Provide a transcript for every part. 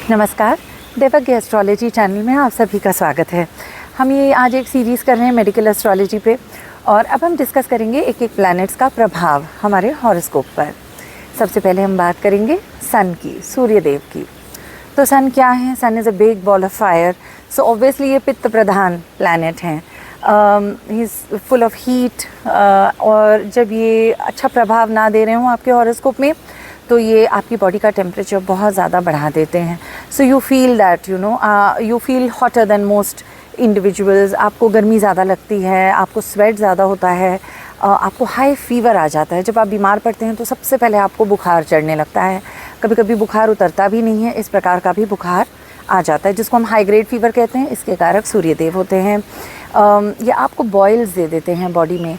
नमस्कार, देवज्ञ astrology channel में आप सभी का स्वागत है। हम ये आज एक सीरीज़ कर रहे हैं मेडिकल एस्ट्रोलॉजी पे और अब हम डिस्कस करेंगे एक एक प्लैनेट्स का प्रभाव हमारे हॉरोस्कोप पर। सबसे पहले हम बात करेंगे सन की, सूर्यदेव की। तो सन क्या है? Sun is a big ball of fire, so obviously ये पित्त प्रधान प्लैनेट हैं। He is full of heat और जब ये अच्छा प्रभाव ना दे रहे हों आपके हॉरोस्कोप में तो ये आपकी बॉडी का टेम्परेचर बहुत ज़्यादा बढ़ा देते हैं। So you feel that you feel hotter then most individuals. आपको गर्मी ज़्यादा लगती है, आपको स्वेट ज़्यादा होता है, आपको हाई फीवर आ जाता है। जब आप बीमार पड़ते हैं तो सबसे पहले आपको बुखार चढ़ने लगता है। कभी कभी बुखार उतरता भी नहीं है, इस प्रकार का भी बुखार आ जाता है, जिसको हम हाई ग्रेड फीवर कहते हैं। इसके कारक सूर्यदेव होते हैं। ये आपको बॉयल्स दे देते हैं बॉडी में।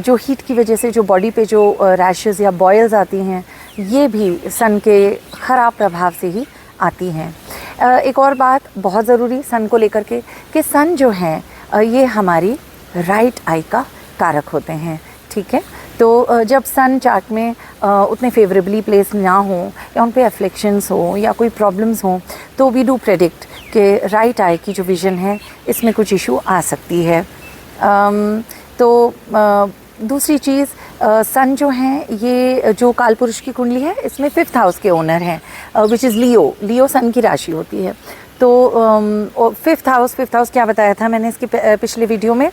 जो हीट की वजह से जो बॉडी पे जो रैशेज़ या बॉयल्स आती हैं, ये भी सन के ख़राब प्रभाव से ही आती हैं। एक और बात बहुत ज़रूरी सन को लेकर के कि सन जो है ये हमारी राइट आई का कारक होते हैं, ठीक है। तो जब सन चार्ट में उतने फेवरेबली प्लेस ना हो या उन पे एफ्लिक्शंस हो या कोई प्रॉब्लम्स हो तो वी डू प्रेडिक्ट कि राइट आई की जो विज़न है इसमें कुछ इशू आ सकती है। दूसरी चीज़, सन जो है ये जो कालपुरुष की कुंडली है इसमें 5th हाउस के ओनर हैं, विच इज़ लियो। लियो सन की राशि होती है। तो 5th हाउस क्या बताया था मैंने इसके पिछले वीडियो में?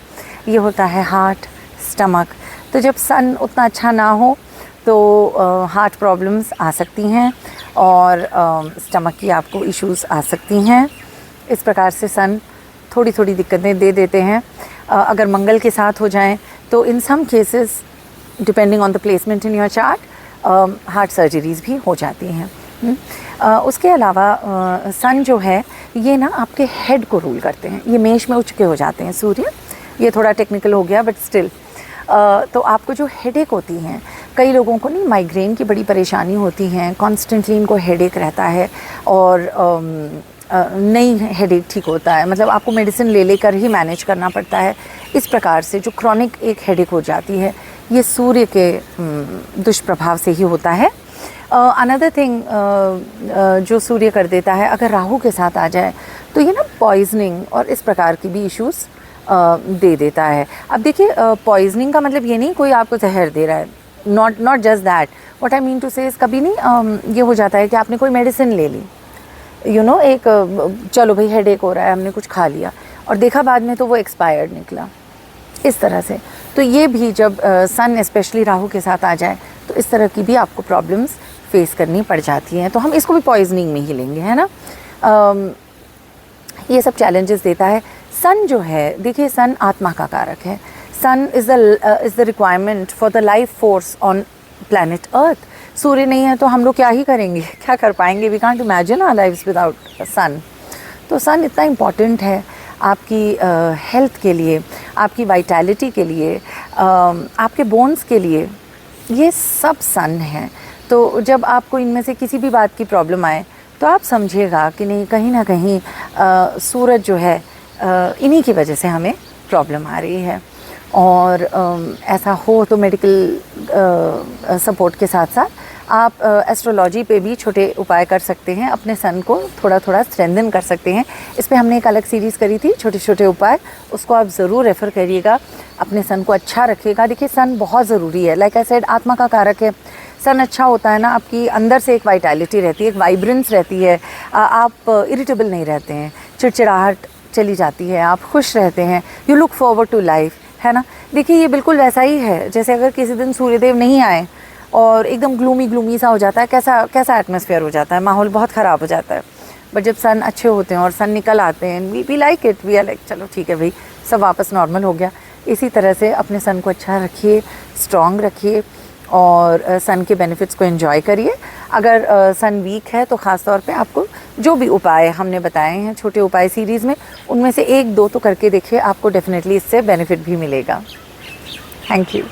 ये होता है हार्ट, स्टमक। तो जब सन उतना अच्छा ना हो तो हार्ट प्रॉब्लम्स आ सकती हैं और स्टमक की आपको इश्यूज़ आ सकती हैं। इस प्रकार से सन थोड़ी थोड़ी दिक्कतें दे देते हैं। अगर मंगल के साथ हो जाएं तो in some cases depending on the placement in your chart heart surgeries भी हो जाती हैं। उसके अलावा सन जो है ये ना आपके हेड को रूल करते हैं। ये मेष में उच्च के हो जाते हैं सूर्य। ये थोड़ा टेक्निकल हो गया बट स्टिल। तो आपको जो हेडेक होती हैं, कई लोगों को नहीं माइग्रेन की बड़ी परेशानी होती है, कॉन्स्टेंटली इनको हेडेक रहता है और नहीं हेडेक ठीक होता है, मतलब आपको मेडिसिन ले लेकर ही मैनेज करना पड़ता है। इस प्रकार से जो क्रॉनिक एक हेडेक हो जाती है ये सूर्य के दुष्प्रभाव से ही होता है। अनदर थिंग जो सूर्य कर देता है, अगर राहु के साथ आ जाए तो ये ना पॉइजनिंग और इस प्रकार की भी इश्यूज़ दे देता है। अब देखिए, पॉइजनिंग का मतलब ये नहीं कोई आपको जहर दे रहा है, not just that. What I mean to say कभी नहीं ये हो जाता है कि आपने कोई मेडिसिन ले ली, एक चलो भाई हेडेक हो रहा है, हमने कुछ खा लिया और देखा बाद में तो वो एक्सपायर्ड निकला, इस तरह से। तो ये भी जब सन स्पेशली राहु के साथ आ जाए तो इस तरह की भी आपको प्रॉब्लम्स फेस करनी पड़ जाती हैं। तो हम इसको भी पॉइजनिंग में ही लेंगे, है ना। ये सब चैलेंजेस देता है। सन जो है, देखिए सन आत्मा का कारक है। Sun is the requirement for the life force on planet earth. सूर्य नहीं है तो हम लोग क्या ही करेंगे, क्या कर पाएंगे? We can't imagine our lives without sun. तो सन इतना इम्पॉर्टेंट है आपकी हेल्थ के लिए, आपकी वाइटैलिटी के लिए, आपके बोन्स के लिए, ये सब सन है। तो जब आपको इनमें से किसी भी बात की प्रॉब्लम आए तो आप समझिएगा कि नहीं, कहीं ना कहीं सूरज जो है इन्हीं की वजह से हमें प्रॉब्लम आ रही है। और ऐसा हो तो मेडिकल सपोर्ट के साथ साथ आप एस्ट्रोलॉजी पे भी छोटे उपाय कर सकते हैं, अपने सन को थोड़ा थोड़ा स्ट्रेंथन कर सकते हैं। इस पे हमने एक अलग सीरीज़ करी थी, छोटे छोटे उपाय, उसको आप ज़रूर रेफ़र करिएगा। अपने सन को अच्छा रखिएगा। देखिए सन बहुत ज़रूरी है, लाइक आई सेड आत्मा का कारक है। सन अच्छा होता है ना, आपकी अंदर से एक वाइटैलिटी रहती है, एक वाइब्रेंस रहती है, आप इरिटेबल नहीं रहते हैं, चिड़चिड़ाहट चली जाती है, आप खुश रहते हैं, you look forward to life, है ना। देखिए ये बिल्कुल वैसा ही है जैसे अगर किसी दिन सूर्यदेव नहीं आए और एकदम ग्लूमी सा हो जाता है, कैसा एटमॉस्फेयर हो जाता है, माहौल बहुत ख़राब हो जाता है। बट जब सन अच्छे होते हैं और सन निकल आते हैं, we like it, we are like चलो ठीक है भाई, सब वापस नॉर्मल हो गया। इसी तरह से अपने सन को अच्छा रखिए, स्ट्रॉन्ग रखिए और सन के बेनिफिट्स को एंजॉय करिए। अगर सन वीक है तो ख़ास तौर पे आपको जो भी उपाय हमने बताए हैं छोटे उपाय सीरीज़ में, उनमें से 1-2 तो करके देखिए, आपको डेफिनेटली इससे बेनिफिट भी मिलेगा। Thank you.